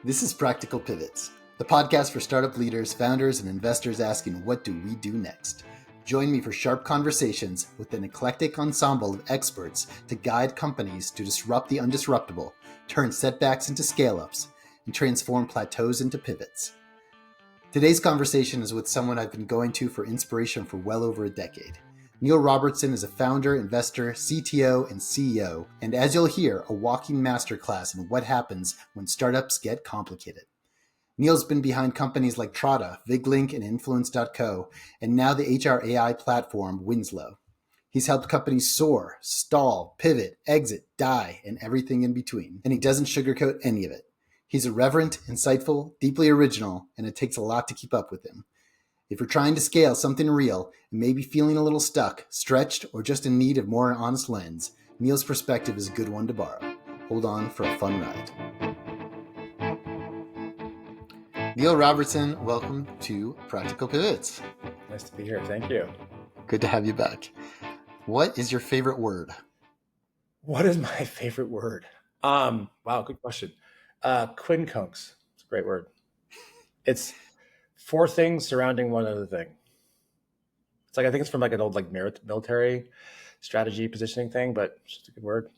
This is Practical Pivots, the podcast for startup leaders, founders, and investors asking, what do we do next? Join me for sharp conversations with an eclectic ensemble of experts to guide companies to disrupt the undisruptible, turn setbacks into scale-ups, and transform plateaus into pivots. Today's conversation is with someone I've been going to for inspiration for well over a decade. Niel Robertson is a founder, investor, CTO, and CEO, and as you'll hear, a walking masterclass in what happens when startups get complicated. Niel's been behind companies like Trada, VigLink, and Influence.co, and now the HR AI platform, Winslow. He's helped companies soar, stall, pivot, exit, die, and everything in between, and he doesn't sugarcoat any of it. He's irreverent, insightful, deeply original, and it takes a lot to keep up with him. If you're trying to scale something real and maybe feeling a little stuck, stretched, or just in need of more honest lens, Niel's perspective is a good one to borrow. Hold on for a fun ride. Niel Robertson, welcome to Practical Pivots. Nice to be here. Thank you. Good to have you back. What is your favorite word? What is my favorite word? Wow, good question. Quincunx. It's a great word. It's four things surrounding one other thing. It's like, I think it's from like an old like military strategy positioning thing, but it's just a good word.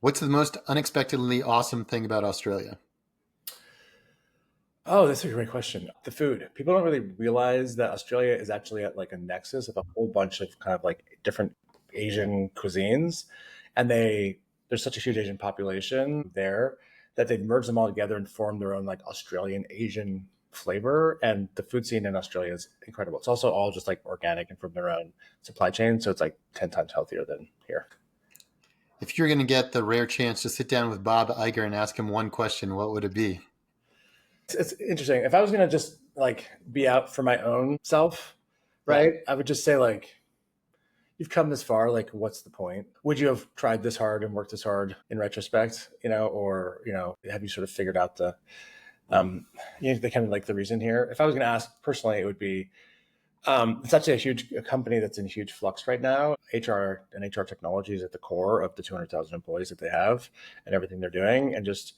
What's the most unexpectedly awesome thing about Australia? Oh, that's a great question. The food. People don't really realize that Australia is actually at like a nexus of a whole bunch of kind of like different Asian cuisines. And there's such a huge Asian population there that they've merged them all together and formed their own like Australian Asian flavor. And the food scene in Australia is incredible. It's also all just like organic and from their own supply chain. So it's like 10 times healthier than here. If you're going to get the rare chance to sit down with Bob Iger and ask him one question, what would it be? It's interesting. If I was going to just like be out for my own self, right? I would just say like, you've come this far, like, what's the point? Would you have tried this hard and worked this hard in retrospect, or, have you sort of figured out the kind of like the reason here? If I was going to ask personally, it would be, it's actually a company that's in huge flux right now. HR and HR technology is at the core of the 200,000 employees that they have and everything they're doing. And just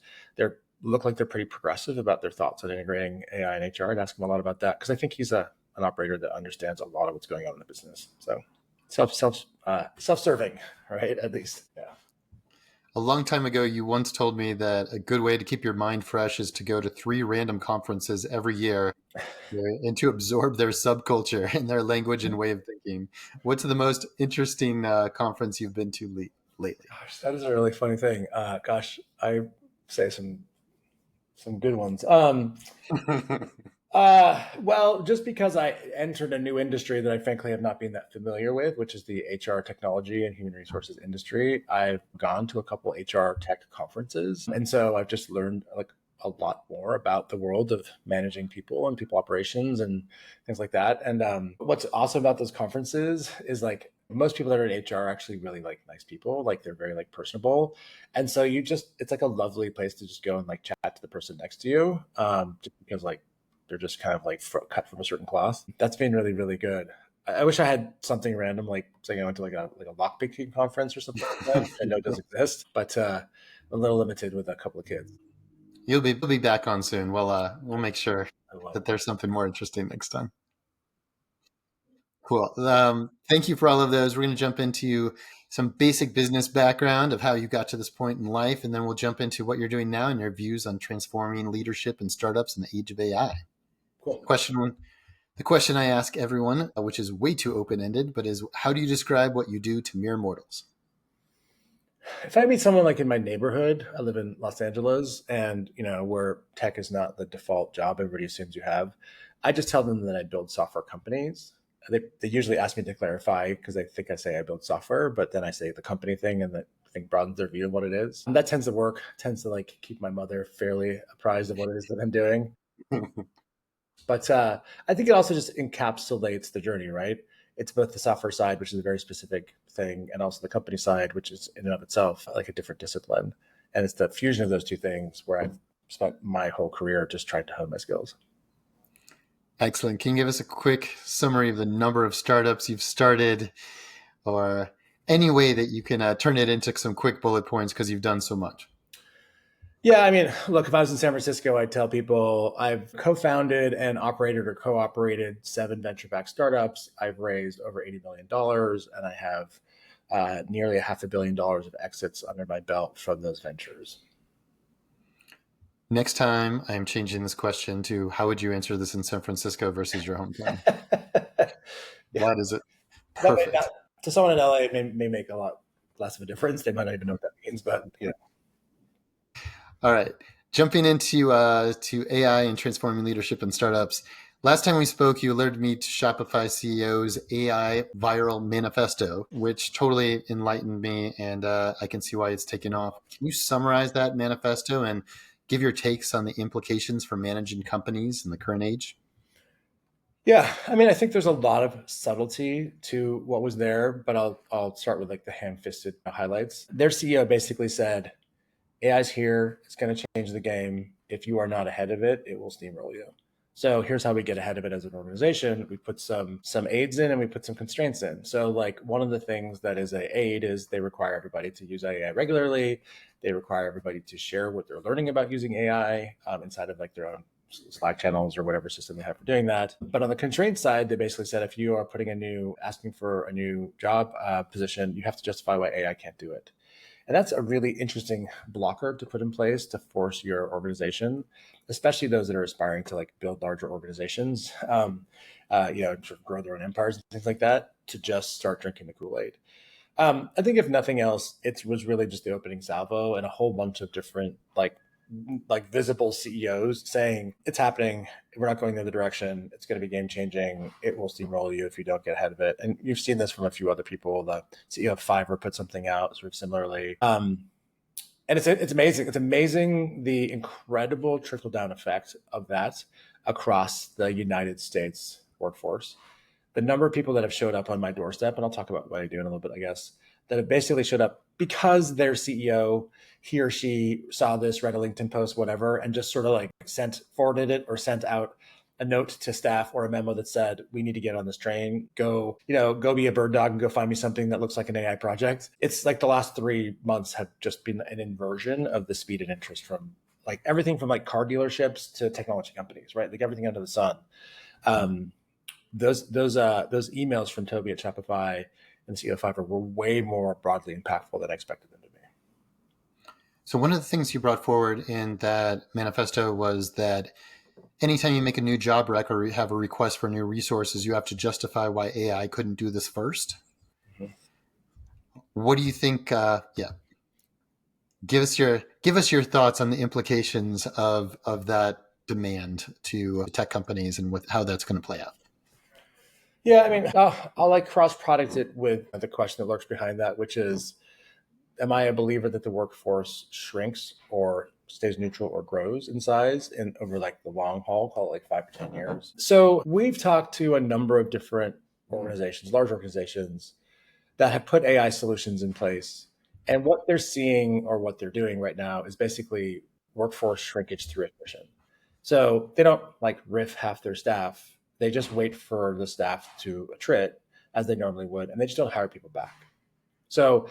look like they're pretty progressive about their thoughts on integrating AI and HR. I'd ask him a lot about that because I think he's an operator that understands a lot of what's going on in the business. So self-serving, right? At least, yeah. A long time ago, you once told me that a good way to keep your mind fresh is to go to 3 random conferences every year and to absorb their subculture and their language and way of thinking. What's the most interesting conference you've been to lately? Gosh, that is a really funny thing. I say some good ones. Well, just because I entered a new industry that I frankly have not been that familiar with, which is the HR technology and human resources industry, I've gone to a couple HR tech conferences. And so I've just learned like a lot more about the world of managing people and people operations and things like that. And what's awesome about those conferences is like most people that are in HR are actually really like nice people, like they're very like personable. And so it's like a lovely place to just go and like chat to the person next to you, just because like they're just kind of like cut from a certain cloth. That's been really, really good. I wish I had something random, like saying I went to like a lockpicking conference or something like that, which I know does exist, but a little limited with a couple of kids. You'll be back on soon. We'll make sure that there's something more interesting next time. Cool. Thank you for all of those. We're going to jump into some basic business background of how you got to this point in life, and then we'll jump into what you're doing now and your views on transforming leadership and startups in the age of AI. Cool. The question I ask everyone, which is way too open-ended, but is how do you describe what you do to mere mortals? If I meet someone like in my neighborhood, I live in Los Angeles, and where tech is not the default job everybody assumes you have, I just tell them that I build software companies. They usually ask me to clarify because they think I say I build software, but then I say the company thing, and that I think broadens their view of what it is. And that tends to work. Tends to like keep my mother fairly apprised of what it is that I'm doing. But I think it also just encapsulates the journey, right? It's both the software side, which is a very specific thing, and also the company side, which is in and of itself like a different discipline. And it's the fusion of those two things where I've spent my whole career just trying to hone my skills. Excellent. Can you give us a quick summary of the number of startups you've started, or any way that you can turn it into some quick bullet points because you've done so much? Yeah, I mean, look, if I was in San Francisco, I'd tell people I've co-founded and operated or co-operated 7 venture-backed startups. I've raised over $80 million, and I have nearly $500 million of exits under my belt from those ventures. Next time, I'm changing this question to how would you answer this in San Francisco versus your hometown? Yeah, That is it. that may not, Perfect. to someone in LA, it may make a lot less of a difference. They might not even know what that means, but All right. Jumping into to AI and transforming leadership in startups. Last time we spoke, you alerted me to Shopify CEO's AI viral manifesto, which totally enlightened me, and I can see why it's taken off. Can you summarize that manifesto and give your takes on the implications for managing companies in the current age? Yeah, I mean, I think there's a lot of subtlety to what was there, but I'll start with like the ham-fisted highlights. Their CEO basically said, "AI is here. It's going to change the game. If you are not ahead of it, it will steamroll you." So here's how we get ahead of it as an organization. We put some aids in and we put some constraints in. So like one of the things that is a aid is they require everybody to use AI regularly. They require everybody to share what they're learning about using AI inside of like their own Slack channels or whatever system they have for doing that. But on the constraint side, they basically said if you are asking for a new job position, you have to justify why AI can't do it. And that's a really interesting blocker to put in place to force your organization, especially those that are aspiring to like build larger organizations, sort of grow their own empires and things like that, to just start drinking the Kool-Aid. I think if nothing else, it was really just the opening salvo and a whole bunch of different like visible CEOs saying it's happening. We're not going the other direction. It's going to be game changing. It will steamroll you if you don't get ahead of it. And you've seen this from a few other people. The CEO of Fiverr put something out sort of similarly. And it's amazing. It's amazing the incredible trickle down effect of that across the United States workforce. The number of people that have showed up on my doorstep, and I'll talk about what I do in a little bit, I guess, that have basically showed up because their CEO, he or she saw this, read a LinkedIn post, whatever, and just sort of like forwarded it or sent out a note to staff or a memo that said, "We need to get on this train. Go be a bird dog and go find me something that looks like an AI project." It's like the last 3 months have just been an inversion of the speed and interest from like everything from like car dealerships to technology companies, right? Like everything under the sun. Um, those emails from Toby at Shopify and CEO Fiverr were way more broadly impactful than I expected them to be. So one of the things you brought forward in that manifesto was that anytime you make a new job rec or have a request for new resources, you have to justify why AI couldn't do this first. Mm-hmm. What do you think? Give us your thoughts on the implications of that demand to tech companies and how that's going to play out. Yeah, I mean, I'll like cross product it with the question that lurks behind that, which is, am I a believer that the workforce shrinks or stays neutral or grows in size and over like the long haul, call it like 5 to 10 years? So we've talked to a number of different organizations, large organizations that have put AI solutions in place. And what they're seeing or what they're doing right now is basically workforce shrinkage through attrition. So they don't like riff half their staff. They just wait for the staff to attrit as they normally would, and they just don't hire people back. So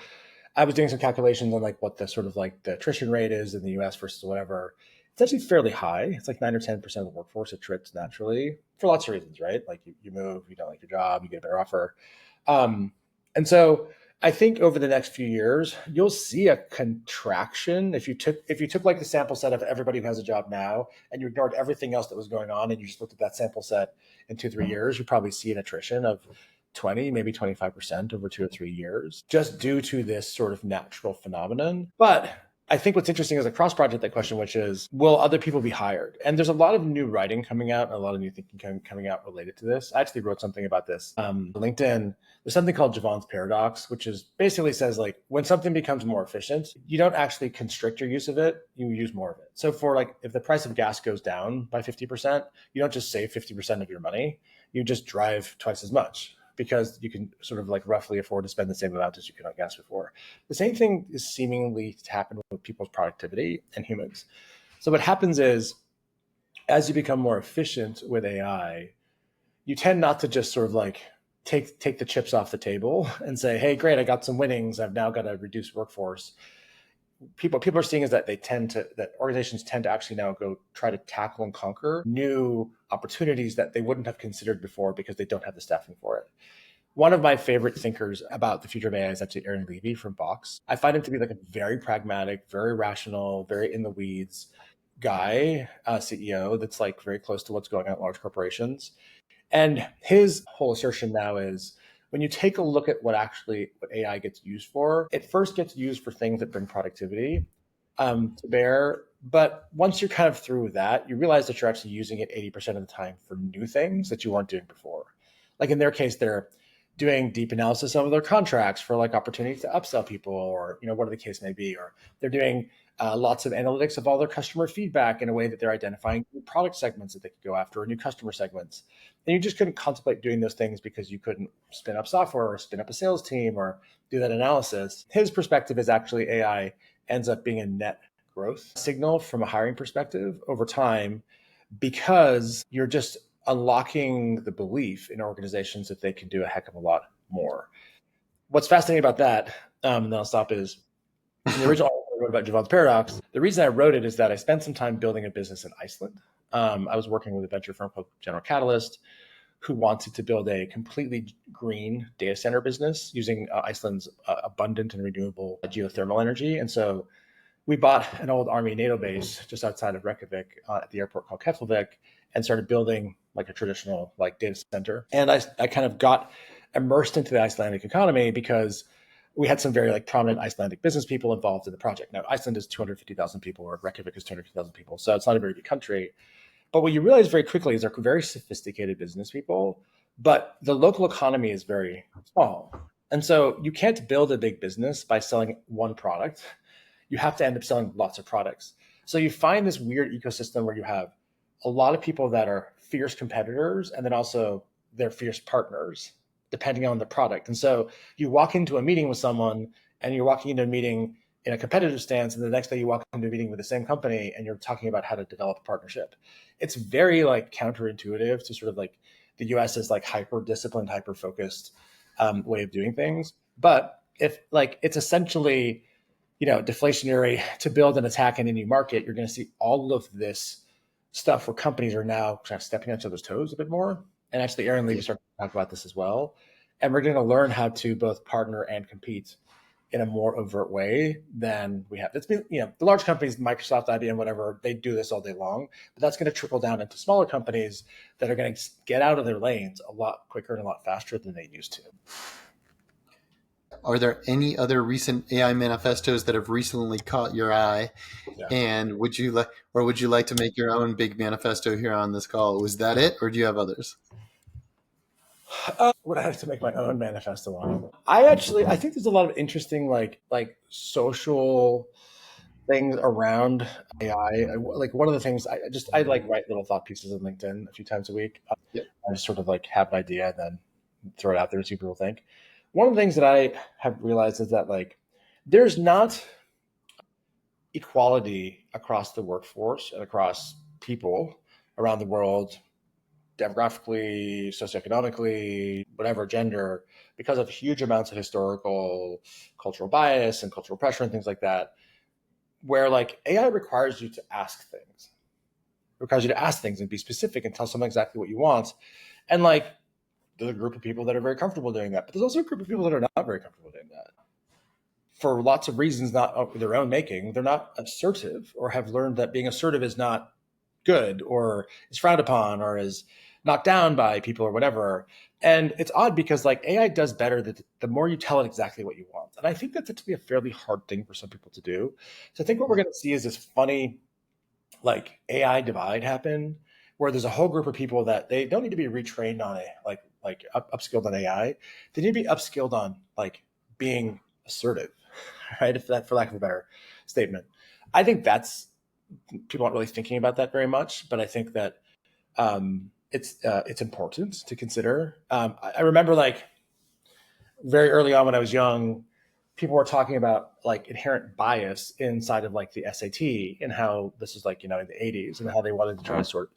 I was doing some calculations on like what the sort of like the attrition rate is in the US versus whatever. It's actually fairly high. It's like 9 or 10% of the workforce attrits naturally for lots of reasons, right? Like you move, you don't like your job, you get a better offer. Um, and so I think over the next few years, you'll see a contraction. If you took like the sample set of everybody who has a job now and you ignored everything else that was going on and you just looked at that sample set in 2-3 years, you probably see an attrition of 20, maybe 25% over 2 or 3 years, just due to this sort of natural phenomenon. But I think what's interesting is a cross project that question, which is, will other people be hired? And there's a lot of new writing coming out and a lot of new thinking coming out related to this. I actually wrote something about this on LinkedIn. There's something called Javon's paradox, which is basically says like when something becomes more efficient, you don't actually constrict your use of it, you use more of it. So for like if the price of gas goes down by 50%, you don't just save 50% of your money, you just drive twice as much, because you can sort of like roughly afford to spend the same amount as you could on gas before. The same thing is seemingly to happen with people's productivity and humans. So what happens is, as you become more efficient with AI, you tend not to just sort of like take the chips off the table and say, hey, great, I got some winnings. I've now got a reduced workforce. people are seeing is that organizations tend to actually now go try to tackle and conquer new opportunities that they wouldn't have considered before because they don't have the staffing for it. One of my favorite thinkers about the future of AI is actually Aaron Levy from Box. I find him to be like a very pragmatic, very rational, very in the weeds guy, CEO that's like very close to what's going on at large corporations. And his whole assertion now is when you take a look at what AI gets used for, it first gets used for things that bring productivity to bear. But once you're kind of through that, you realize that you're actually using it 80% of the time for new things that you weren't doing before. Like in their case, they're doing deep analysis of their contracts for like opportunities to upsell people, or whatever the case may be, or they're doing lots of analytics of all their customer feedback in a way that they're identifying new product segments that they could go after, or new customer segments. And you just couldn't contemplate doing those things because you couldn't spin up software or spin up a sales team or do that analysis. His perspective is actually AI ends up being a net growth signal from a hiring perspective over time, because you're just unlocking the belief in organizations that they can do a heck of a lot more. What's fascinating about that, and then I'll stop, is in the original article I wrote about Javon's Paradox, the reason I wrote it is that I spent some time building a business in Iceland. I was working with a venture firm called General Catalyst, who wanted to build a completely green data center business using Iceland's abundant and renewable geothermal energy. And so we bought an old Army NATO base just outside of Reykjavik at the airport called Keflavik, and started building like a traditional like data center. And I kind of got immersed into the Icelandic economy because we had some very like prominent Icelandic business people involved in the project. Now, Iceland is 250,000 people, or Reykjavik is 250,000 people. So it's not a very big country. But what you realize very quickly is they're very sophisticated business people, but the local economy is very small. And so you can't build a big business by selling one product. You have to end up selling lots of products. So you find this weird ecosystem where you have a lot of people that are fierce competitors, and then also they're fierce partners, depending on the product. And so you walk into a meeting with someone, and you're walking into a meeting in a competitive stance, and the next day you walk into a meeting with the same company and you're talking about how to develop a partnership. It's very like counterintuitive to sort of like the US is like hyper disciplined, hyper focused way of doing things. But if like it's essentially deflationary to build and attack in a new market, you're going to see all of this stuff where companies are now kind of stepping on each other's toes a bit more. And actually, Aaron Levy started to talk about this as well. And we're going to learn how to both partner and compete in a more overt way than we have. It's been, the large companies, Microsoft, IBM, whatever, they do this all day long, but that's going to trickle down into smaller companies that are going to get out of their lanes a lot quicker and a lot faster than they used to. Are there any other recent AI manifestos that have recently caught your eye? Yeah. And would you like to make your own big manifesto here on this call? Was that it, or do you have others? Would I have to make my own manifesto on? I think there's a lot of interesting like social things around AI. Like one of the things I like write little thought pieces on LinkedIn a few times a week. Yep. I just sort of like have an idea and then throw it out there and see what people think. One of the things that I have realized is that like there's not equality across the workforce and across people around the world, demographically, socioeconomically, whatever gender, because of huge amounts of historical, cultural bias and cultural pressure and things like that, where like AI requires you to ask things. It requires you to ask things and be specific and tell someone exactly what you want. And like, there's a group of people that are very comfortable doing that, but there's also a group of people that are not very comfortable doing that. For lots of reasons, not of their own making, they're not assertive or have learned that being assertive is not good or is frowned upon or is knocked down by people or whatever. And it's odd because like AI does better the more you tell it exactly what you want. And I think that's actually a fairly hard thing for some people to do. So I think what we're going to see is this funny like AI divide happen where there's a whole group of people that they don't need to be retrained on upskilled on AI. They need to be upskilled on like being assertive, right? If that, for lack of a better statement. I think that's, people aren't really thinking about that very much, but I think that it's important to consider. I remember like very early on when I was young, people were talking about like inherent bias inside of like the SAT and how this is like, in the 80s and how they wanted to try to sort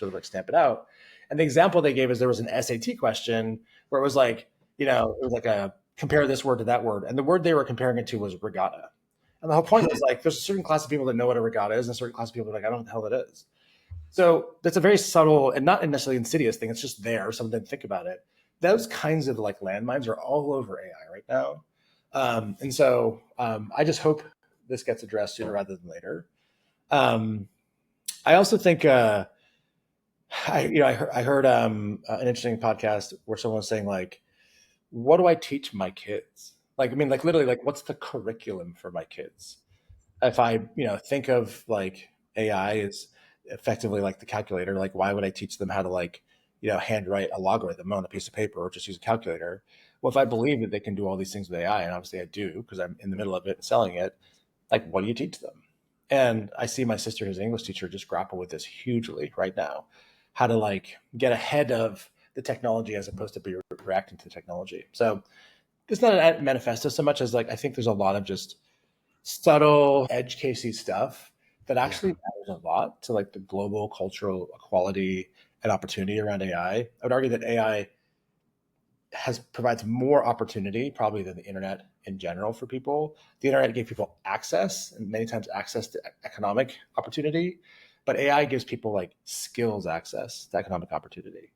of stamp it out. And the example they gave is there was an SAT question where it was like, it was like a compare this word to that word. And the word they were comparing it to was regatta. And the whole point was like, there's a certain class of people that know what a regatta is, and a certain class of people that are like, I don't know what the hell that is. So that's a very subtle and not necessarily insidious thing. It's just there. Someone didn't think about it. Those kinds of like landmines are all over AI right now. I just hope this gets addressed sooner rather than later. I also think I heard an interesting podcast where someone was saying like, what do I teach my kids? Like, I mean, like literally, like, what's the curriculum for my kids? If I, think of like AI as effectively like the calculator, like, why would I teach them how to like, handwrite a logarithm on a piece of paper or just use a calculator? Well, if I believe that they can do all these things with AI, and obviously I do because I'm in the middle of it and selling it, like, what do you teach them? And I see my sister, who's an English teacher, just grapple with this hugely right now, how to like get ahead of the technology as opposed to be reacting to the technology. So it's not a manifesto so much as like, I think there's a lot of just subtle edge casey stuff that actually matters a lot to like the global cultural equality and opportunity around AI. I would argue that AI provides more opportunity probably than the internet in general for people. The internet gave people access, and many times access to economic opportunity, but AI gives people like skills access to economic opportunity.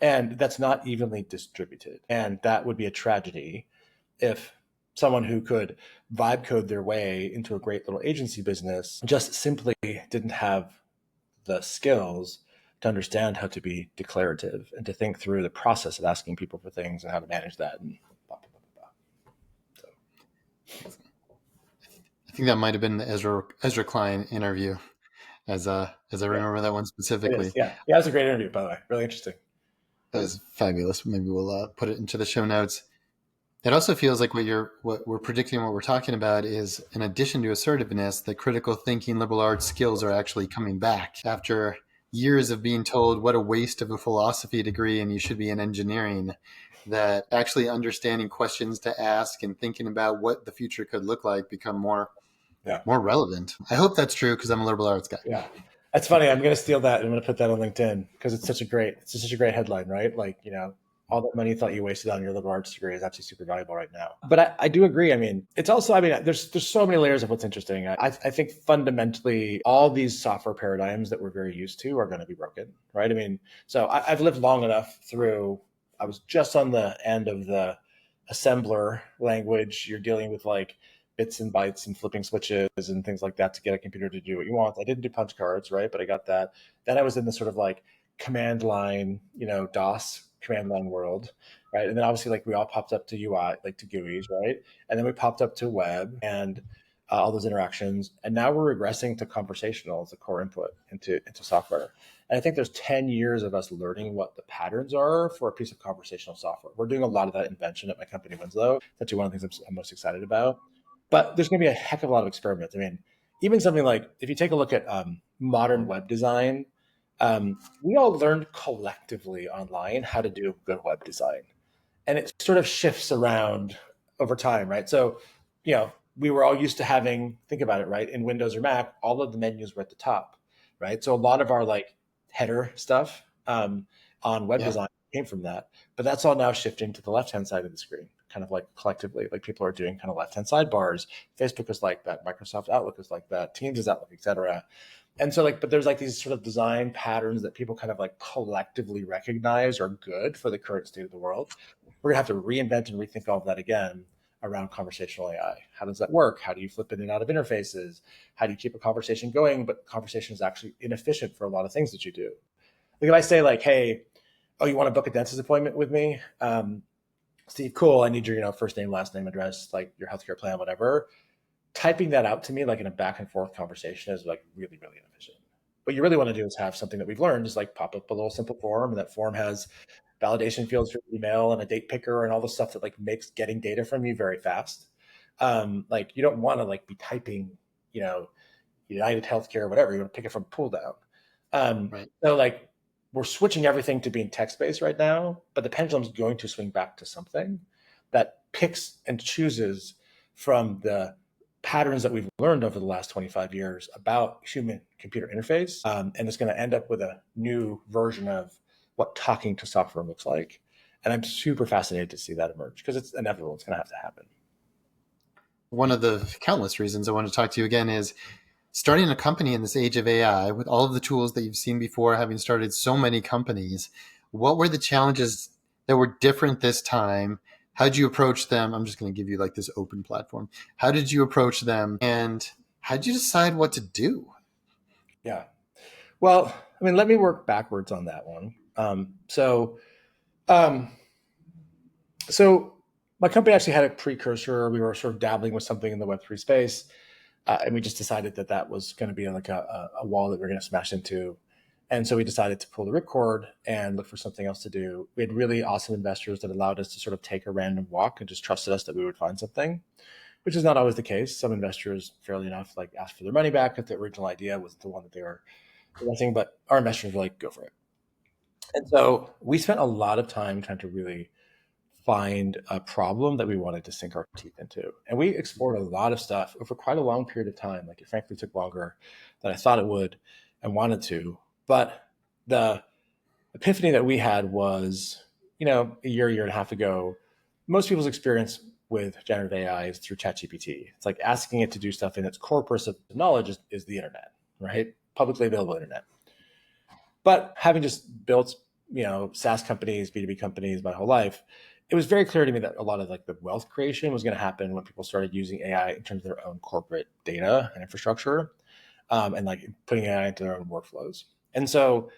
And that's not evenly distributed. And that would be a tragedy if someone who could vibe code their way into a great little agency business just simply didn't have the skills to understand how to be declarative and to think through the process of asking people for things and how to manage that. And blah, blah, blah, blah. So. I think that might have been the Ezra Klein interview, as I remember that one specifically. Yeah, it was a great interview, by the way. Really interesting. That was fabulous. Maybe we'll put it into the show notes. It also feels like what we're predicting, what we're talking about is, in addition to assertiveness, the critical thinking, liberal arts skills are actually coming back after years of being told what a waste of a philosophy degree and you should be in engineering. That actually understanding questions to ask and thinking about what the future could look like become more relevant. I hope that's true because I'm a liberal arts guy. Yeah. That's funny. I'm going to steal that. I'm going to put that on LinkedIn because it's such a great headline, right? Like, all that money you thought you wasted on your liberal arts degree is actually super valuable right now. But I do agree. I mean, it's also, there's so many layers of what's interesting. I think fundamentally all these software paradigms that we're very used to are going to be broken, right? I mean, so I've lived long enough through, I was just on the end of the assembler language. You're dealing with like bits and bytes and flipping switches and things like that to get a computer to do what you want. I didn't do punch cards, right? But I got that. Then I was in the sort of like command line, DOS command line world, right? And then obviously like we all popped up to UI, like to GUIs, right? And then we popped up to web and all those interactions. And now we're regressing to conversational as a core input into software. And I think there's 10 years of us learning what the patterns are for a piece of conversational software. We're doing a lot of that invention at my company, Winslow. That's actually one of the things I'm most excited about. But there's going to be a heck of a lot of experiments. I mean, even something like if you take a look at modern web design, we all learned collectively online how to do good web design. And it sort of shifts around over time, right? So, we were all used to having, think about it, right? In Windows or Mac, all of the menus were at the top, right? So a lot of our like header stuff on web design came from that. But that's all now shifting to the left-hand side of the screen, kind of like collectively, like people are doing kind of left-hand sidebars. Facebook is like that. Microsoft Outlook is like that. Teams is Outlook, et cetera. And so but there's like these sort of design patterns that people kind of like collectively recognize are good for the current state of the world. We're gonna have to reinvent and rethink all of that again around conversational AI. How does that work? How do you flip in and out of interfaces? How do you keep a conversation going? But conversation is actually inefficient for a lot of things that you do. Like if I say like, hey, you want to book a dentist appointment with me? Steve, cool. I need your, first name, last name, address, like your healthcare plan, whatever. Typing that out to me like in a back and forth conversation is like really, really inefficient. What you really want to do is have something that we've learned is like pop up a little simple form, and that form has validation fields for email and a date picker and all the stuff that like makes getting data from you very fast. Like you don't want to like be typing, United Healthcare or whatever. You want to pick it from pull down. Right. So like we're switching everything to being text-based right now, but the pendulum's going to swing back to something that picks and chooses from the patterns that we've learned over the last 25 years about human-computer interface. And it's going to end up with a new version of what talking to software looks like. And I'm super fascinated to see that emerge because it's inevitable. It's going to have to happen. One of the countless reasons I want to talk to you again is starting a company in this age of AI with all of the tools that you've seen before, having started so many companies. What were the challenges that were different this time? How did you approach them? I'm just going to give you like this open platform. How did you approach them? And how did you decide what to do? Yeah. Well, I mean, let me work backwards on that one. Um, so my company actually had a precursor. We were sort of dabbling with something in the Web3 space. And we just decided that that was going to be like a wall that we are going to smash into. And so we decided to pull the ripcord and look for something else to do. We had really awesome investors that allowed us to sort of take a random walk and just trusted us that we would find something, which is not always the case. Some investors, fairly enough, like asked for their money back if the original idea was the one that they were investing, but our investors were like, go for it. And so we spent a lot of time trying to really find a problem that we wanted to sink our teeth into. And we explored a lot of stuff over quite a long period of time. Like it frankly took longer than I thought it would and wanted to. But the epiphany that we had was, a year and a half ago, most people's experience with generative AI is through ChatGPT. It's like asking it to do stuff in its corpus of knowledge is the internet, right? Publicly available internet. But having just built, SaaS companies, B2B companies my whole life, it was very clear to me that a lot of like the wealth creation was going to happen when people started using AI in terms of their own corporate data and infrastructure, and like putting AI into their own workflows. And so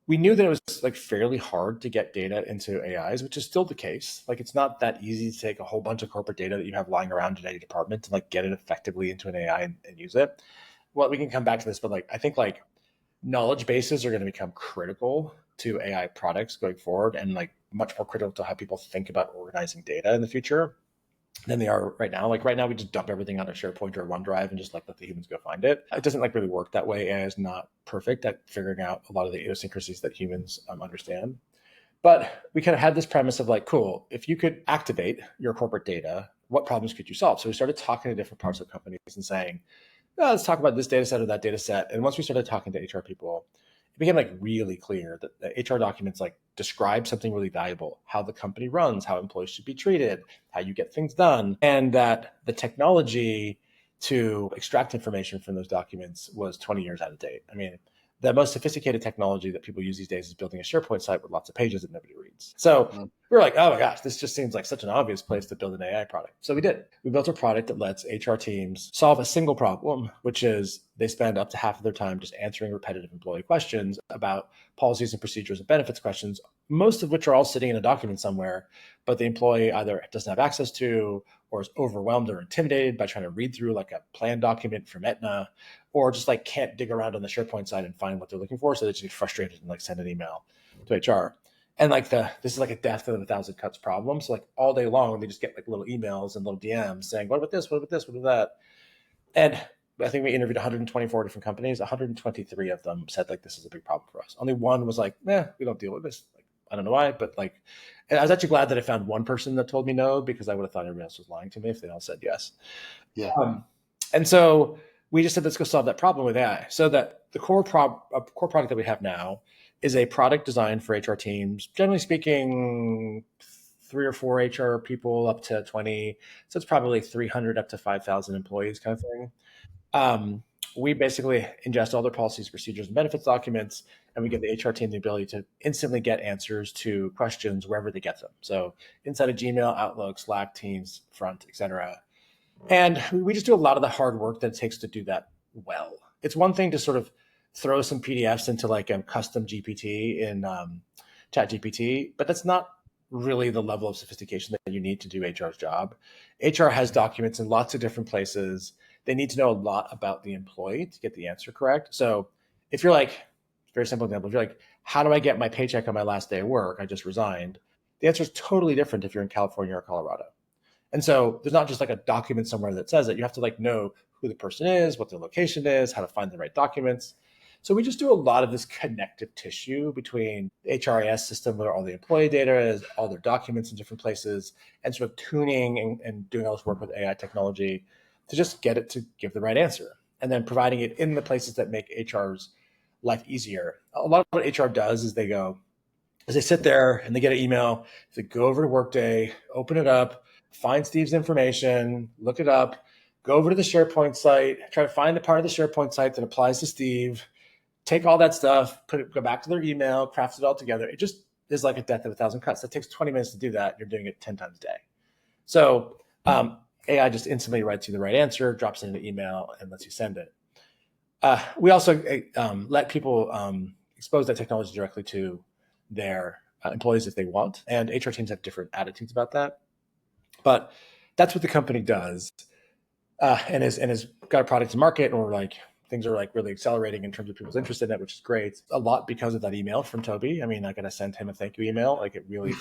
we knew that it was like fairly hard to get data into AIs, which is still the case. Like it's not that easy to take a whole bunch of corporate data that you have lying around in any department and like get it effectively into an AI and use it. Well, we can come back to this, but like I think like knowledge bases are going to become critical to AI products going forward and like much more critical to how people think about organizing data in the future than they are right now. Like right now, we just dump everything on a SharePoint or OneDrive and just like let the humans go find it. It doesn't like really work that way. AI is not perfect at figuring out a lot of the idiosyncrasies that humans understand. But we kind of had this premise of like, cool, if you could activate your corporate data, what problems could you solve? So we started talking to different parts of companies and saying, let's talk about this data set or that data set. And once we started talking to HR people, it became like really clear that the HR documents like describe something really valuable, how the company runs, how employees should be treated, how you get things done, and that the technology to extract information from those documents was 20 years out of date. I mean, the most sophisticated technology that people use these days is building a SharePoint site with lots of pages that nobody reads. So we were like, oh my gosh, this just seems like such an obvious place to build an AI product. So we did. We built a product that lets HR teams solve a single problem, which is they spend up to half of their time just answering repetitive employee questions about policies and procedures and benefits questions, most of which are all sitting in a document somewhere, but the employee either doesn't have access to or is overwhelmed or intimidated by trying to read through like a plan document from Aetna, or just like can't dig around on the SharePoint side and find what they're looking for. So they just get frustrated and like send an email to HR. And like this is like a death of a thousand cuts problem. So like all day long, they just get like little emails and little DMs saying, what about this? What about this? What about that? And I think we interviewed 124 different companies. 123 of them said like, this is a big problem for us. Only one was like, we don't deal with this. Like, I don't know why, but like, and I was actually glad that I found one person that told me no, because I would have thought everybody else was lying to me if they all said yes. Yeah. And so we just said, let's go solve that problem with AI. So that the core product that we have now is a product designed for HR teams, generally speaking, 3 or 4 HR people up to 20. So it's probably 300 up to 5,000 employees kind of thing. We basically ingest all their policies, procedures, and benefits documents, and we give the HR team the ability to instantly get answers to questions wherever they get them. So inside of Gmail, Outlook, Slack, Teams, Front, etc. And we just do a lot of the hard work that it takes to do that well. It's one thing to sort of throw some PDFs into like a custom GPT in Chat GPT, but that's not really the level of sophistication that you need to do HR's job. HR has documents in lots of different places. They need to know a lot about the employee to get the answer correct. So if you're like, very simple example, if you're like, how do I get my paycheck on my last day of work? I just resigned. The answer is totally different if you're in California or Colorado. And so there's not just like a document somewhere that says it. You have to like know who the person is, what their location is, how to find the right documents. So we just do a lot of this connective tissue between the HRIS system where all the employee data is, all their documents in different places, and sort of tuning and doing all this work with AI technology to just get it to give the right answer. And then providing it in the places that make HR's life easier. A lot of what HR does is they sit there and they get an email, they go over to Workday, open it up, find Steve's information, look it up, go over to the SharePoint site, try to find the part of the SharePoint site that applies to Steve, take all that stuff, go back to their email, craft it all together. It just is like a death of a thousand cuts. That takes 20 minutes to do that. You're doing it 10 times a day. So AI just instantly writes you the right answer, drops it in an email, and lets you send it. We also let people expose that technology directly to their employees if they want. And HR teams have different attitudes about that. But that's what the company does, and has got a product to market, or like things are like really accelerating in terms of people's interest in it, which is great. A lot because of that email from Toby. I mean, I gotta send him a thank you email. Like it really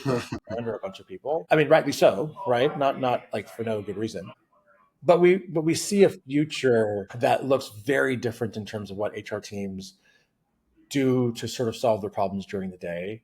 under a bunch of people. I mean, rightly so, right? Not like for no good reason. But we see a future that looks very different in terms of what HR teams do to sort of solve their problems during the day.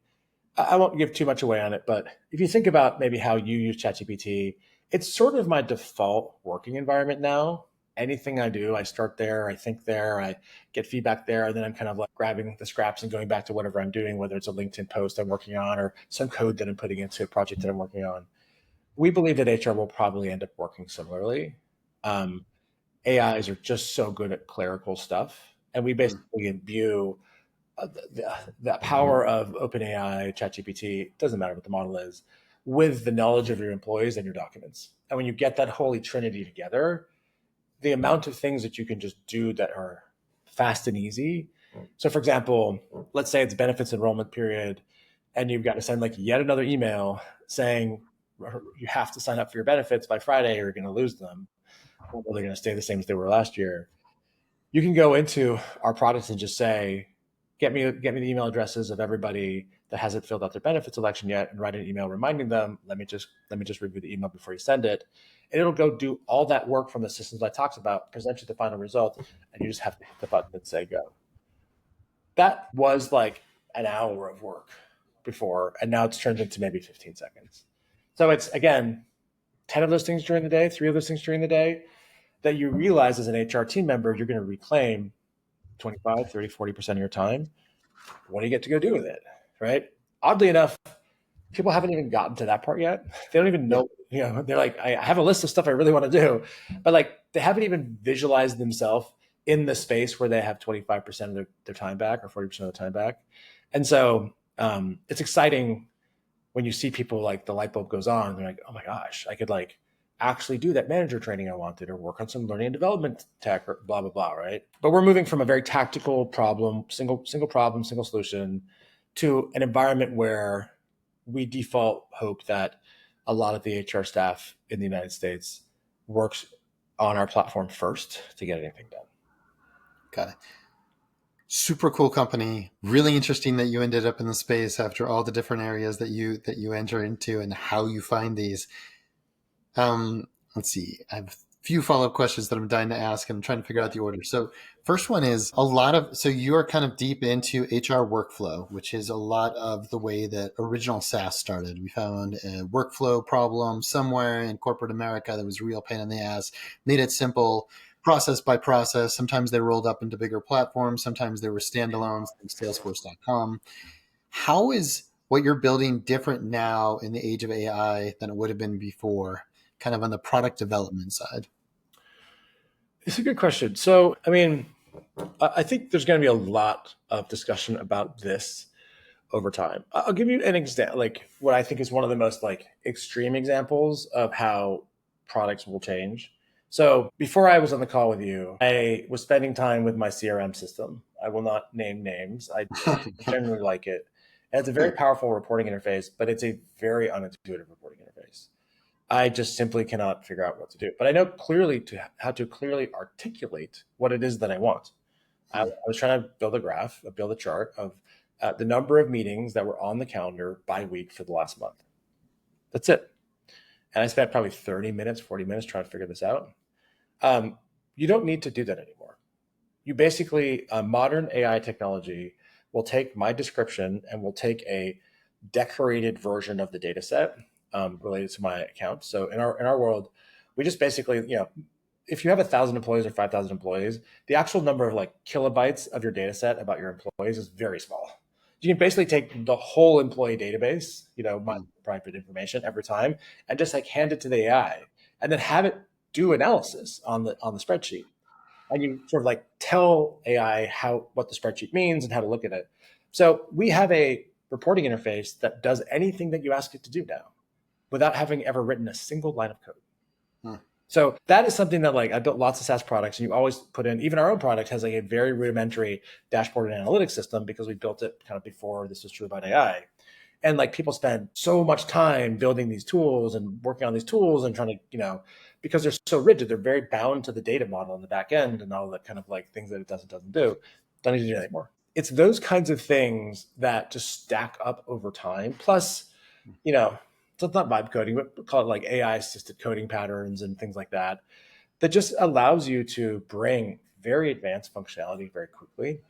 I won't give too much away on it, but if you think about maybe how you use ChatGPT, it's sort of my default working environment now. Anything I do, I start there, I think there, I get feedback there, and then I'm kind of like grabbing the scraps and going back to whatever I'm doing, whether it's a LinkedIn post I'm working on or some code that I'm putting into a project that I'm working on. We believe that HR will probably end up working similarly. AIs are just so good at clerical stuff, and we basically imbue the power of OpenAI, ChatGPT, doesn't matter what the model is, with the knowledge of your employees and your documents. And when you get that holy trinity together, the amount of things that you can just do that are fast and easy. So for example, let's say it's benefits enrollment period, and you've got to send like yet another email saying you have to sign up for your benefits by Friday or you're going to lose them. Or they're going to stay the same as they were last year. You can go into our products and just say, get me the email addresses of everybody that hasn't filled out their benefits election yet, and write an email reminding them, let me just review the email before you send it. And it'll go do all that work from the systems I talked about, present you the final result, and you just have to hit the button and say go. That was like an hour of work before, and now it's turned into maybe 15 seconds. So it's, again, 10 of those things during the day, 3 of those things during the day, that you realize as an HR team member, you're going to reclaim 25, 30, 40% of your time. What do you get to go do with it, right? Oddly enough, people haven't even gotten to that part yet. They don't even know, they're like, I have a list of stuff I really want to do, but like they haven't even visualized themselves in the space where they have 25% of their time back or 40% of the time back. And so it's exciting when you see people, like the light bulb goes on, and they're like, oh my gosh, I could like actually do that manager training I wanted, or work on some learning and development tech, or blah, blah, blah, right? But we're moving from a very tactical problem, single problem, single solution, to an environment where we default hope that a lot of the HR staff in the United States works on our platform first to get anything done. Got it. Super cool company. Really interesting that you ended up in the space after all the different areas that you enter into and how you find these. Let's see. I have a few follow-up questions that I'm dying to ask, and I'm trying to figure out the order. So first one is so you are kind of deep into HR workflow, which is a lot of the way that original SaaS started. We found a workflow problem somewhere in corporate America that was a real pain in the ass, made it simple, process by process. Sometimes they rolled up into bigger platforms. Sometimes they were standalones like Salesforce.com. How is what you're building different now in the age of AI than it would have been before, kind of on the product development side? It's a good question. So, I mean, I think there's going to be a lot of discussion about this over time. I'll give you an example, like what I think is one of the most like extreme examples of how products will change. So before I was on the call with you, I was spending time with my CRM system. I will not name names. I generally like it. And it's a very powerful reporting interface, but it's a very unintuitive reporting interface. I just simply cannot figure out what to do. But I know clearly how to clearly articulate what it is that I want. I was trying to build a graph, build a chart of the number of meetings that were on the calendar by week for the last month. That's it. And I spent probably 30 minutes, 40 minutes trying to figure this out. You don't need to do that anymore. You basically, modern AI technology will take my description and will take a decorated version of the data set related to my account. So in our world, we just basically, if you have 1,000 employees or 5,000 employees, the actual number of like kilobytes of your data set about your employees is very small. You can basically take the whole employee database, my private information every time, and just like hand it to the AI, and then have it do analysis on the spreadsheet, and you sort of like tell AI what the spreadsheet means and how to look at it. So we have a reporting interface that does anything that you ask it to do now without having ever written a single line of code. So that is something that like I built lots of SaaS products, and you always put in, even our own product has like a very rudimentary dashboard and analytics system because we built it kind of before this was true about AI. And like people spend so much time building these tools and working on these tools and trying to, because they're so rigid, they're very bound to the data model in the back end and all the kind of like things that it doesn't do. Don't need to do that anymore. It's those kinds of things that just stack up over time. Plus, so it's not vibe coding, but call it like AI assisted coding patterns and things like that, that just allows you to bring very advanced functionality very quickly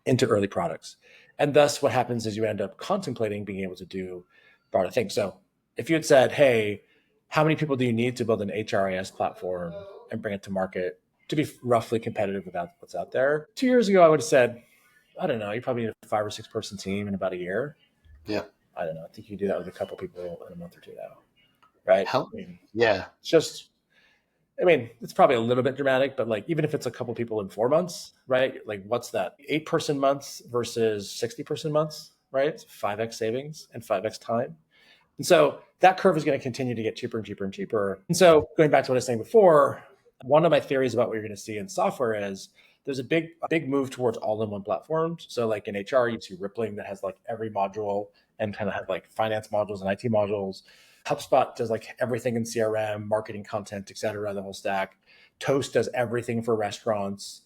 into early products. And thus what happens is you end up contemplating being able to do broader things. So if you had said, hey, how many people do you need to build an HRIS platform and bring it to market to be roughly competitive with what's out there? 2 years ago, I would have said, I don't know, you probably need a 5 or 6 person team in about a year. Yeah. I don't know. I think you do that with a couple people in a month or two now, right? It's probably a little bit dramatic, but like even if it's a couple people in 4 months, right? Like what's that? 8 person months versus 60 person months, right? It's 5x savings and 5x time. And so that curve is going to continue to get cheaper and cheaper and cheaper. And so going back to what I was saying before, one of my theories about what you're going to see in software is there's a big move towards all-in-one platforms. So like in HR, you see Rippling that has like every module and kind of have like finance modules and IT modules. HubSpot does like everything in CRM, marketing content, et cetera, the whole stack. Toast does everything for restaurants.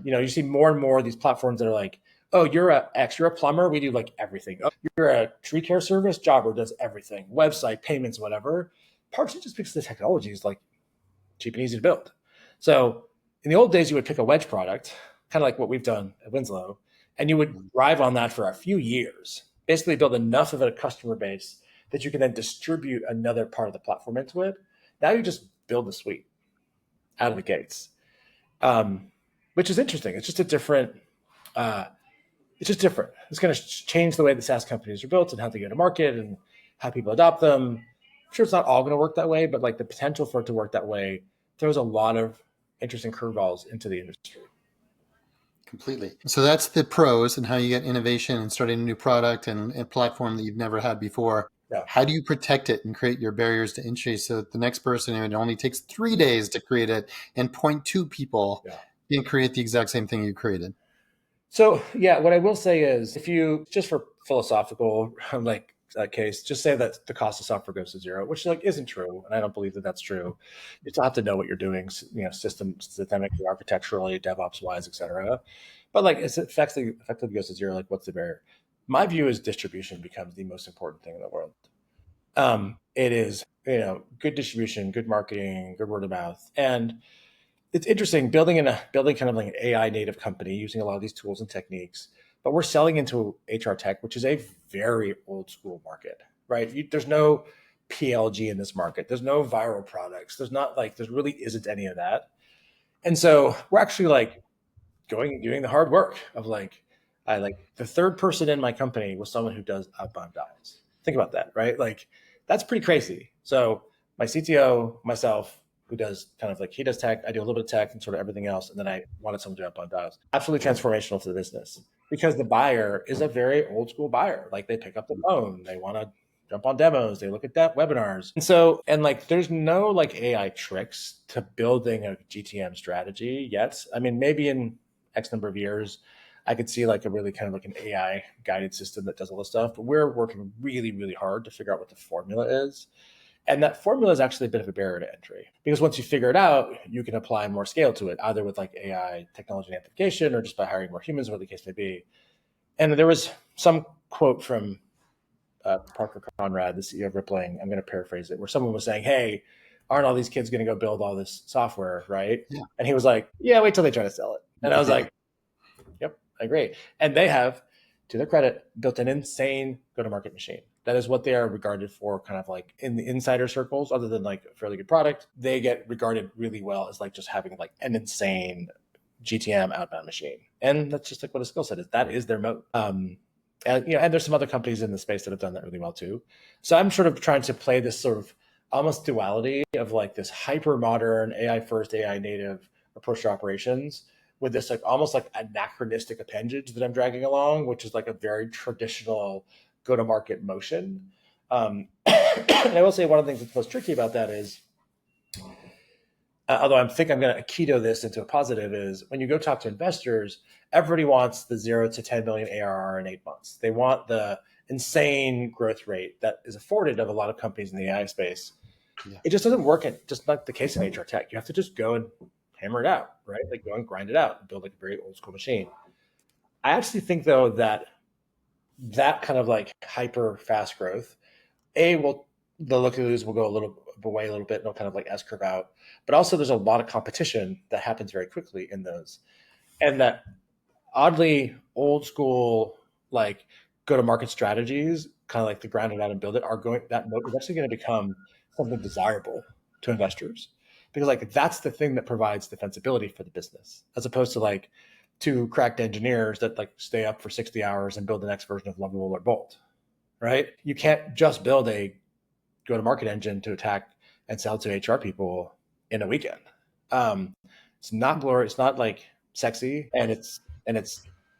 You see more and more of these platforms that are like, oh, you're a plumber, we do like everything. Oh, you're a tree care service, Jobber does everything. Website, payments, whatever. Partially just because the technology is like cheap and easy to build. So in the old days, you would pick a wedge product, kind of like what we've done at Winslow, and you would drive on that for a few years, basically build enough of a customer base that you can then distribute another part of the platform into it. Now you just build the suite out of the gates, which is interesting. It's just different. It's going to change the way the SaaS companies are built and how they go to market and how people adopt them. I'm sure it's not all going to work that way, but like the potential for it to work that way throws a lot of interesting curveballs into the industry. Completely. So that's the pros and how you get innovation and starting a new product and a platform that you've never had before. Yeah. How do you protect it and create your barriers to entry so that the next person, it only takes 3 days to create it and 0.2 people can create the exact same thing you created? So what I will say is if you, just for philosophical case, just say that the cost of software goes to zero, which isn't true. And I don't believe that that's true. You still have to know what you're doing, systemically, architecturally, DevOps wise, et cetera. But it's effectively goes to zero. Like what's the barrier? My view is distribution becomes the most important thing in the world. It is, good distribution, good marketing, good word of mouth. And it's interesting building kind of like an AI native company using a lot of these tools and techniques, but we're selling into HR tech, which is a very old school market, right? There's no PLG in this market. There's no viral products. There really isn't any of that. And so we're actually doing the hard work of the third person in my company was someone who does outbound dials. Think about that, right? That's pretty crazy. So my CTO, myself, who does kind of he does tech, I do a little bit of tech and sort of everything else. And then I wanted someone to do outbound dials. Absolutely transformational for the business because the buyer is a very old school buyer. They pick up the phone, they want to jump on demos, they look at webinars. And so, there's no AI tricks to building a GTM strategy yet. I mean, maybe in X number of years, I could see a really kind of an AI guided system that does all this stuff, but we're working really, really hard to figure out what the formula is. And that formula is actually a bit of a barrier to entry because once you figure it out, you can apply more scale to it, either with AI technology and amplification or just by hiring more humans, whatever the case may be. And there was some quote from Parker Conrad, the CEO of Rippling, I'm going to paraphrase it, where someone was saying, hey, aren't all these kids going to go build all this software, right? Yeah. And he was like, yeah, wait till they try to sell it. And I was like, yep, I agree. And they have, to their credit, built an insane go-to-market machine. That is what they are regarded for kind of in the insider circles, other than a fairly good product. They get regarded really well as just having an insane GTM outbound machine. And that's just what a skill set is. That is their moat. And there's some other companies in the space that have done that really well too. So I'm sort of trying to play this sort of almost duality of like this hyper modern AI first, AI native approach to operations with this like almost like anachronistic appendage that I'm dragging along, which is like a very traditional go to market motion. And I will say one of the things that's most tricky about that is, although I'm going to keto this into a positive, is when you go talk to investors, everybody wants the 0 to 10 million ARR in 8 months. They want the insane growth rate that is afforded of a lot of companies in the AI space. Yeah. It just doesn't work. Just not the case in HR tech. You have to just go and hammer it out, right? Like go and grind it out and build like a very old school machine. I actually think though that kind of like hyper fast growth, the look-a-loos will go a little bit, and it'll kind of like S-curve out. But also there's a lot of competition that happens very quickly in those. And that oddly old school, like go-to-market strategies, kind of like the grind it out and build it, that is actually going to become something desirable to investors. Because like that's the thing that provides defensibility for the business, as opposed to like two cracked engineers that like stay up for 60 hours and build the next version of Lovable or Bolt, right? You can't just build a go-to-market engine to attack and sell to HR people in a weekend. It's not glorious. It's not like sexy, and it's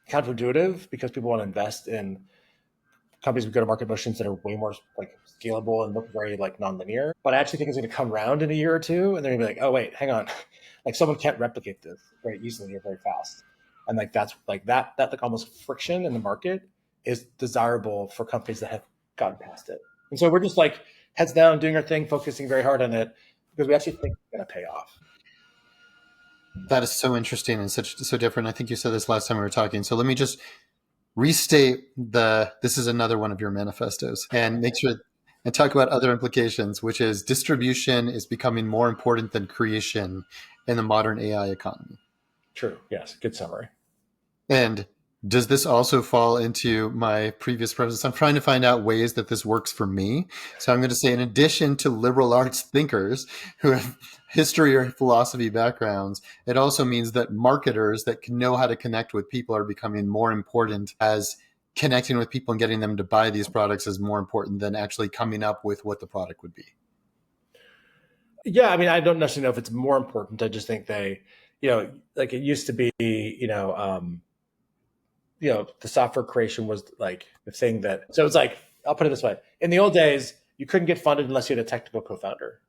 counterintuitive because people want to invest in companies with go-to-market motions that are way more like scalable and look very like nonlinear. But I actually think it's going to come around in a year or two, and they're going to be like, oh wait, hang on, like someone can't replicate this very easily or very fast, and like that's like that like almost friction in the market is desirable for companies that have gotten past it. And so we're just like heads down, doing our thing, focusing very hard on it because we actually think it's going to pay off. That is so interesting and so different. I think you said this last time we were talking. So let me just restate this is another one of your manifestos and make sure and talk about other implications, which is distribution is becoming more important than creation in the modern AI economy. True. Yes. Good summary. And does this also fall into my previous preface? I'm trying to find out ways that this works for me. So I'm going to say, in addition to liberal arts thinkers who have history or philosophy backgrounds, it also means that marketers that can know how to connect with people are becoming more important, as connecting with people and getting them to buy these products is more important than actually coming up with what the product would be. Yeah. I mean, I don't necessarily know if it's more important. I just think they, like it used to be, the software creation was like the thing that, so it's like, I'll put it this way. In the old days, you couldn't get funded unless you had a technical co-founder.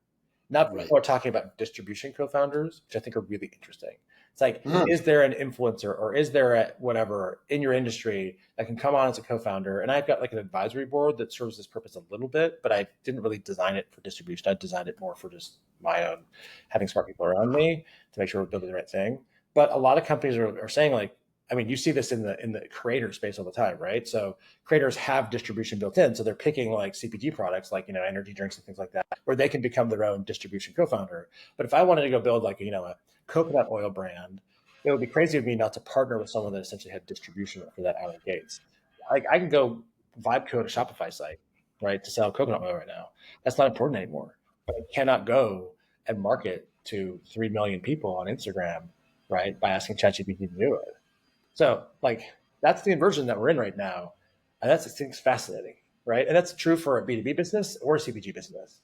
Now people are talking about distribution co-founders, which I think are really interesting. It's like, is there an influencer or is there a whatever in your industry that can come on as a co-founder? And I've got like an advisory board that serves this purpose a little bit, but I didn't really design it for distribution. I designed it more for just my own, having smart people around me to make sure we're building the right thing. But a lot of companies are saying like, I mean, you see this in the creator space all the time, right? So creators have distribution built in. So they're picking like CPG products, like, energy drinks and things like that, where they can become their own distribution co-founder. But if I wanted to go build like, a coconut oil brand, it would be crazy of me not to partner with someone that essentially had distribution for that out of the gates. Like I can go vibe code a Shopify site, right, to sell coconut oil right now. That's not important anymore. But I cannot go and market to 3 million people on Instagram, right, by asking ChatGPT to do it. So like that's the inversion that we're in right now. And that's, I think, fascinating, right? And that's true for a B2B business or a CPG business.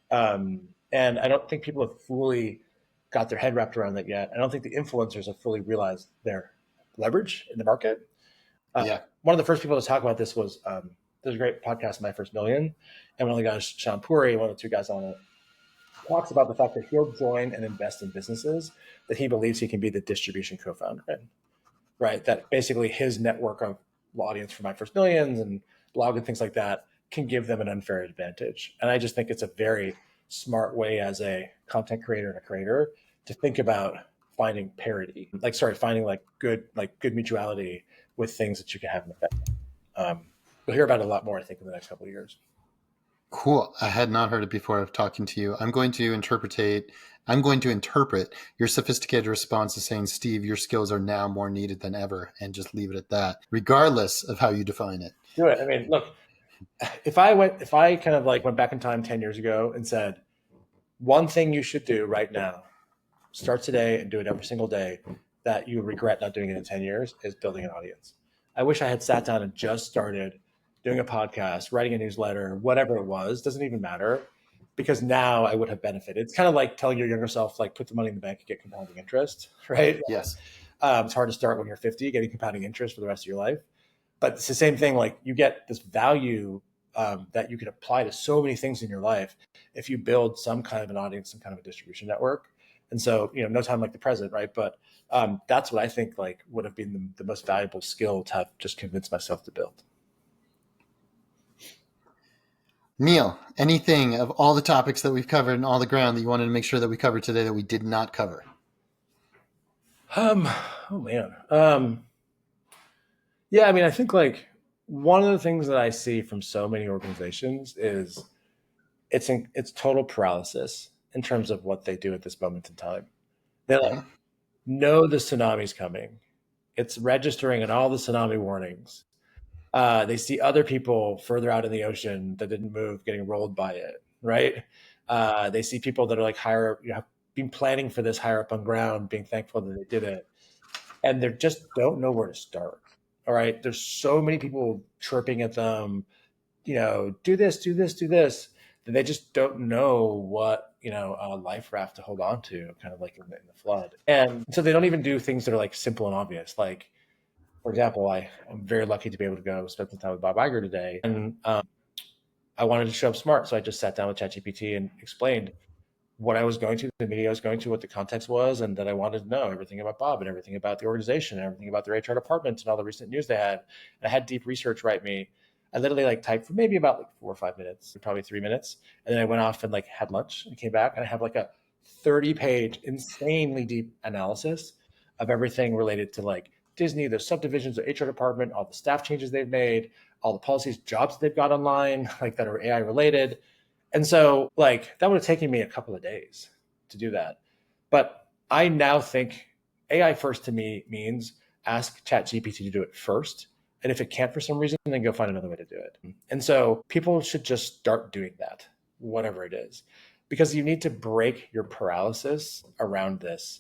And I don't think people have fully got their head wrapped around that yet. I don't think the influencers have fully realized their leverage in the market. One of the first people to talk about this was, there's a great podcast, My First Million. And one of the guys, Sean Puri, one of the two guys on it, talks about the fact that he'll join and invest in businesses that he believes he can be the distribution co-founder in. Right, that basically his network of audience for My First Millions and blog and things like that can give them an unfair advantage. And I just think it's a very smart way as a content creator and a creator to think about finding parity, finding good mutuality with things that you can have in effect. We'll hear about it a lot more, I think, in the next couple of years. Cool. I had not heard it before talking to you. I'm going to interpret your sophisticated response as saying, Steve, your skills are now more needed than ever, and just leave it at that, regardless of how you define it. Do it. I mean, look, if I kind of like went back in time 10 years ago and said, one thing you should do right now, start today and do it every single day, that you regret not doing it in 10 years, is building an audience. I wish I had sat down and just started doing a podcast, writing a newsletter, whatever it was, doesn't even matter, because now I would have benefited. It's kind of like telling your younger self, like, put the money in the bank and get compounding interest, right? Yes. It's hard to start when you're 50, getting compounding interest for the rest of your life. But it's the same thing. Like, you get this value that you can apply to so many things in your life if you build some kind of an audience, some kind of a distribution network. And so, no time like the present, right? But that's what I think like would have been the most valuable skill to have just convinced myself to build. Niel, anything of all the topics that we've covered and all the ground that you wanted to make sure that we covered today that we did not cover? Oh man. Yeah, I mean, I think like one of the things that I see from so many organizations is it's total paralysis in terms of what they do at this moment in time. They like know the tsunami's coming. It's registering in all the tsunami warnings. They see other people further out in the ocean that didn't move getting rolled by it, right? They see people that are like higher, have been planning for this higher up on ground, being thankful that they did it, and they just don't know where to start. All right, there's so many people chirping at them, do this, do this, do this, that they just don't know what a life raft to hold on to, kind of like in the flood, and so they don't even do things that are like simple and obvious, like. For example, I'm very lucky to be able to go spend some time with Bob Iger today. And I wanted to show up smart. So I just sat down with ChatGPT and explained what I was going to, the meeting I was going to, what the context was, and that I wanted to know everything about Bob and everything about the organization and everything about their HR department and all the recent news they had. And I had deep research write me. I literally like typed for maybe about like 4 or 5 minutes, probably 3 minutes. And then I went off and like had lunch and came back and I have like a 30-page, insanely deep analysis of everything related to like Disney, the subdivisions, the HR department, all the staff changes they've made, all the policies, jobs they've got online, like that are AI related. And so like that would have taken me a couple of days to do that. But I now think AI first to me means ask ChatGPT to do it first. And if it can't for some reason, then go find another way to do it. And so people should just start doing that, whatever it is, because you need to break your paralysis around this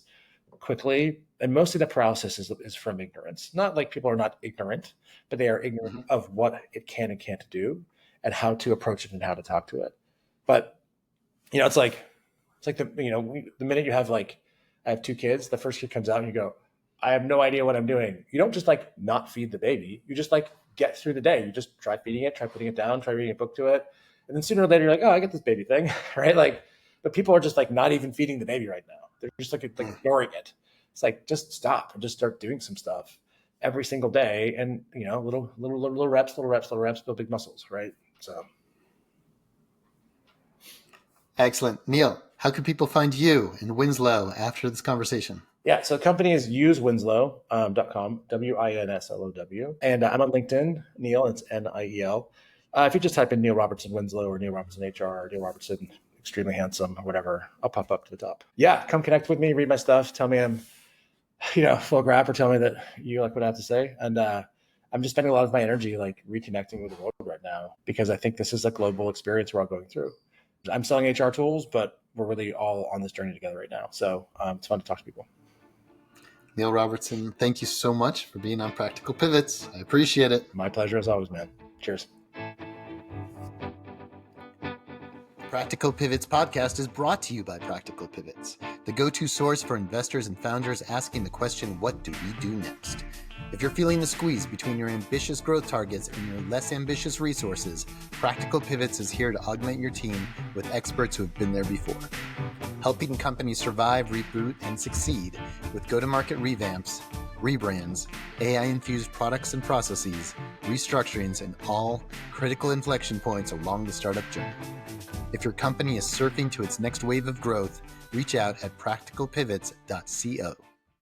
quickly. And mostly the paralysis is from ignorance. Not like people are not ignorant, but they are ignorant of what it can and can't do and how to approach it and how to talk to it. But, it's like the minute you have like, I have 2 kids, the first kid comes out and you go, I have no idea what I'm doing. You don't just like not feed the baby. You just like get through the day. You just try feeding it, try putting it down, try reading a book to it. And then sooner or later you're like, oh, I get this baby thing, right? Like, but people are just like not even feeding the baby right now. They're just like ignoring it. It's like, just stop and just start doing some stuff every single day. And, little reps, build big muscles, right? So. Excellent. Niel, how can people find you in Winslow after this conversation? Yeah, so the company is usewinslow.com, Winslow. And I'm on LinkedIn, Niel, it's Niel. If you just type in Niel Robertson Winslow or Niel Robertson HR or Niel Robertson extremely handsome or whatever, I'll pop up to the top. Yeah, come connect with me, read my stuff, tell me I'm full of crap, or tell me that you like what I have to say. And I'm just spending a lot of my energy like reconnecting with the world right now, because I think this is a global experience we're all going through. I'm selling HR tools, but we're really all on this journey together right now. So it's fun to talk to people. Niel Robertson, thank you so much for being on Practical Pivots. I appreciate it. My pleasure as always, man. Cheers. Practical Pivots podcast is brought to you by Practical Pivots, the go-to source for investors and founders asking the question, what do we do next? If you're feeling the squeeze between your ambitious growth targets and your less ambitious resources, Practical Pivots is here to augment your team with experts who have been there before. Helping companies survive, reboot, and succeed with go-to-market revamps, rebrands, AI-infused products and processes, restructurings, and all critical inflection points along the startup journey. If your company is surfing to its next wave of growth, reach out at practicalpivots.co.